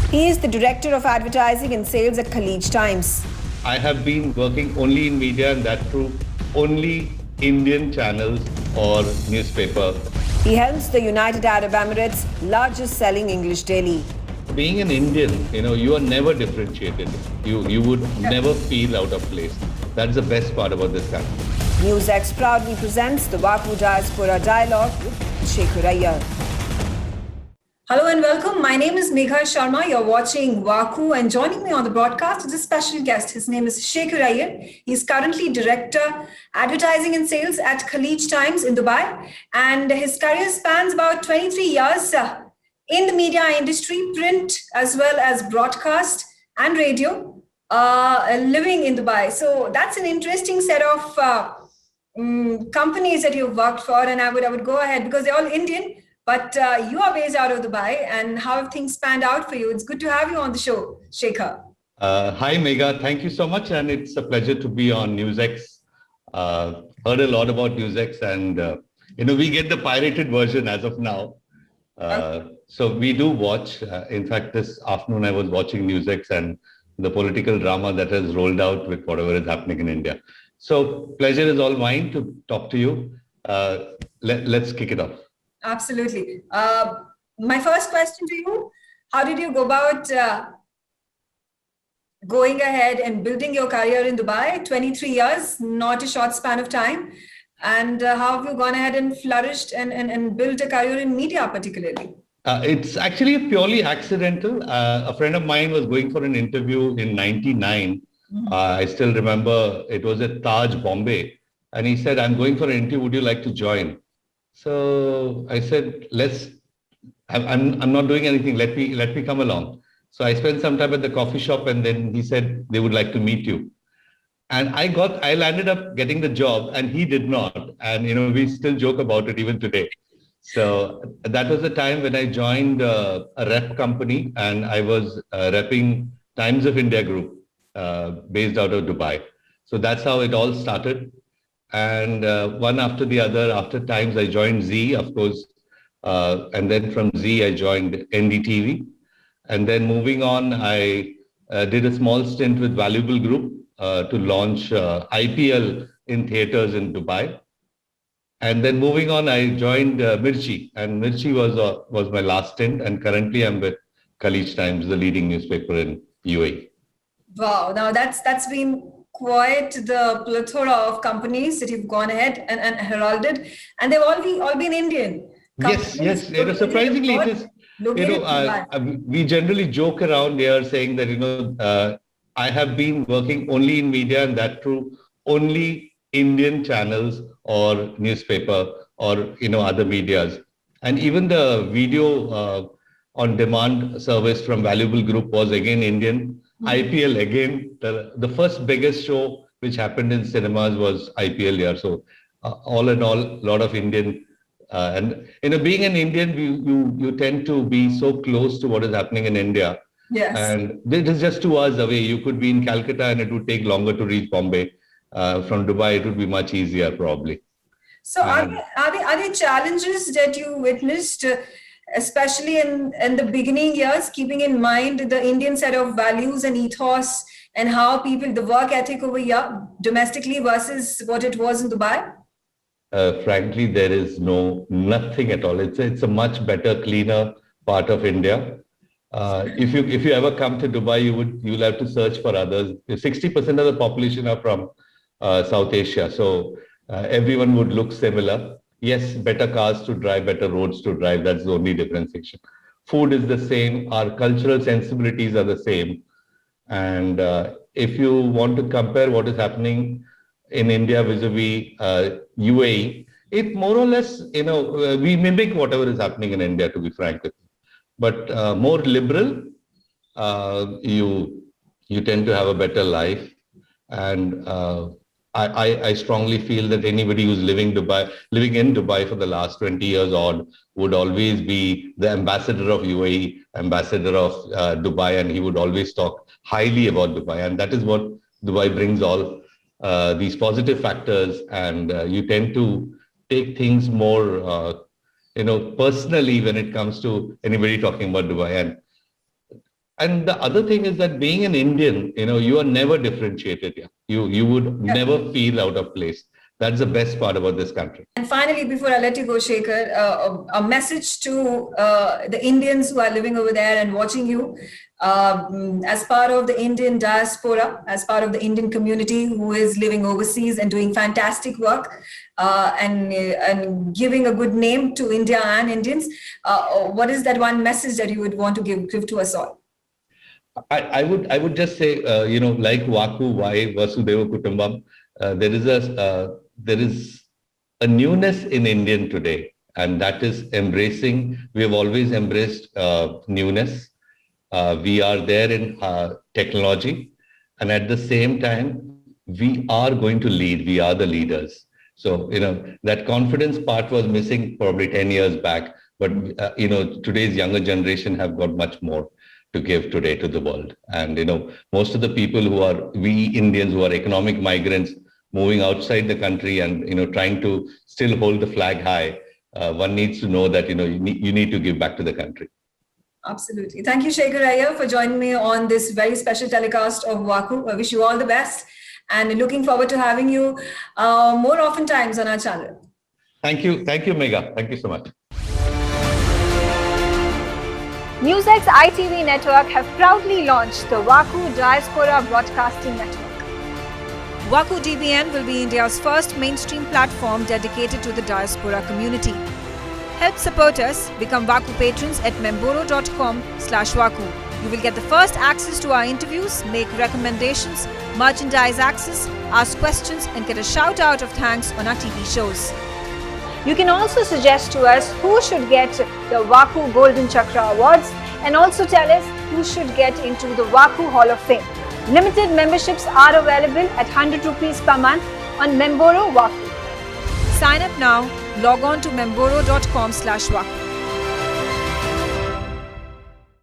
He is the Director of Advertising and Sales at Khaleej Times. I have been working only in media and that through only Indian channels or newspaper. He helms the United Arab Emirates' largest selling English daily. Being an Indian, you are never differentiated. You would never feel out of place. That's the best part about this country. NewsX proudly presents the WAKU Diaspora Dialogue with Shekhar Iyer. Hello and welcome. My name is Megha Sharma. You're watching WAKU, and joining me on the broadcast is a special guest. His name is Shekhar Iyer. He's currently Director, Advertising and Sales at Khaleej Times in Dubai, and his career spans about 23 years in the media industry, print as well as broadcast and radio, living in Dubai. So that's an interesting set of companies that you've worked for, and I would go ahead because they're all Indian. But you are based out of Dubai, and how have things panned out for you? It's good to have you on the show, Shekhar. Hi, Megha. Thank you so much. And it's a pleasure to be on NewsX. Heard a lot about NewsX, and, we get the pirated version as of now. So we do watch. In fact, this afternoon I was watching NewsX and the political drama that has rolled out with whatever is happening in India. So pleasure is all mine to talk to you. Let's kick it off. Absolutely. My first question to you, how did you go about going ahead and building your career in Dubai? 23 years, not a short span of time. And how have you gone ahead and flourished and built a career in media particularly? It's actually purely accidental. A friend of mine was going for an interview in 99. I still remember it was at Taj, Bombay. And he said, I'm going for an interview. Would you like to join? So I said, I'm not doing anything. Let me come along. So I spent some time at the coffee shop, and then he said they would like to meet you. And I landed up getting the job, and he did not. And, we still joke about it even today. So that was the time when I joined a rep company, and I was repping Times of India Group based out of Dubai. So that's how it all started. And one after the other, after Times, I joined Z, of course. And then from Z, I joined NDTV. And then moving on, I did a small stint with Valuable Group to launch IPL in theaters in Dubai. And then moving on, I joined Mirchi. And Mirchi was my last stint. And currently, I'm with Khaleej Times, the leading newspaper in UAE. Wow. Now, that's been quite the plethora of companies that you've gone ahead and heralded, and they've all been Indian. Yes. Surprisingly, it is. We generally joke around here saying that I have been working only in media, and that through only Indian channels or newspaper or other medias, and even the video on demand service from Valuable Group was again Indian. IPL again, the first biggest show which happened in cinemas was IPL here. So all in all, a lot of Indian, and being an Indian, you tend to be so close to what is happening in India. Yes. And it is just 2 hours away. You could be in Calcutta and it would take longer to reach Bombay. From Dubai, it would be much easier probably. So are there challenges that you witnessed, especially in the beginning years, keeping in mind the Indian set of values and ethos and how the work ethic over here domestically versus what it was in Dubai? Frankly, there is nothing at all. It's a much better, cleaner part of India. If you ever come to Dubai, you'll have to search for others. 60% of the population are from South Asia, so everyone would look similar. Yes, better cars to drive, better roads to drive. That's the only differentiation. Food is the same. Our cultural sensibilities are the same. And if you want to compare what is happening in India vis-a-vis UAE, it more or less, we mimic whatever is happening in India, to be frank with you. But more liberal, you tend to have a better life. And I strongly feel that anybody who's living in Dubai for the last 20 years odd would always be the ambassador of UAE, ambassador of Dubai, and he would always talk highly about Dubai. And that is what Dubai brings all these positive factors. And you tend to take things more, personally when it comes to anybody talking about Dubai. And And the other thing is that being an Indian, you are never differentiated here. You would never feel out of place. That's the best part about this country. And finally, before I let you go, Shekhar, a message to the Indians who are living over there and watching you as part of the Indian diaspora, as part of the Indian community who is living overseas and doing fantastic work and giving a good name to India and Indians. What is that one message that you would want to give to us all? I would just say, like Vaku, why Vasudhaiva Kutumbam, there is a newness in Indian today, and that is embracing. We have always embraced newness. We are there in technology, and at the same time, we are going to lead. We are the leaders. So, that confidence part was missing probably 10 years back, but, today's younger generation have got much more to give today to the world. And, most of the people we Indians who are economic migrants moving outside the country and, trying to still hold the flag high, one needs to know that, you need to give back to the country. Absolutely. Thank you, Shekhar Iyer, for joining me on this very special telecast of Vaku. I wish you all the best and looking forward to having you more often times on our channel. Thank you. Thank you, Megha. Thank you so much. Newsx ITV network have proudly launched the Vaku Diaspora Broadcasting Network. Vaku DBN will be India's first mainstream platform dedicated to the diaspora community. Help support us, become Vaku patrons at memboro.com/Vaku. You will get the first access to our interviews, make recommendations, merchandise access, ask questions and get a shout out of thanks on our TV shows. You can also suggest to us who should get the Vaku Golden Chakra Awards and also tell us who should get into the Vaku Hall of Fame. Limited memberships are available at 100 rupees per month on Memboro Vaku. Sign up now, log on to memboro.com/Vaku.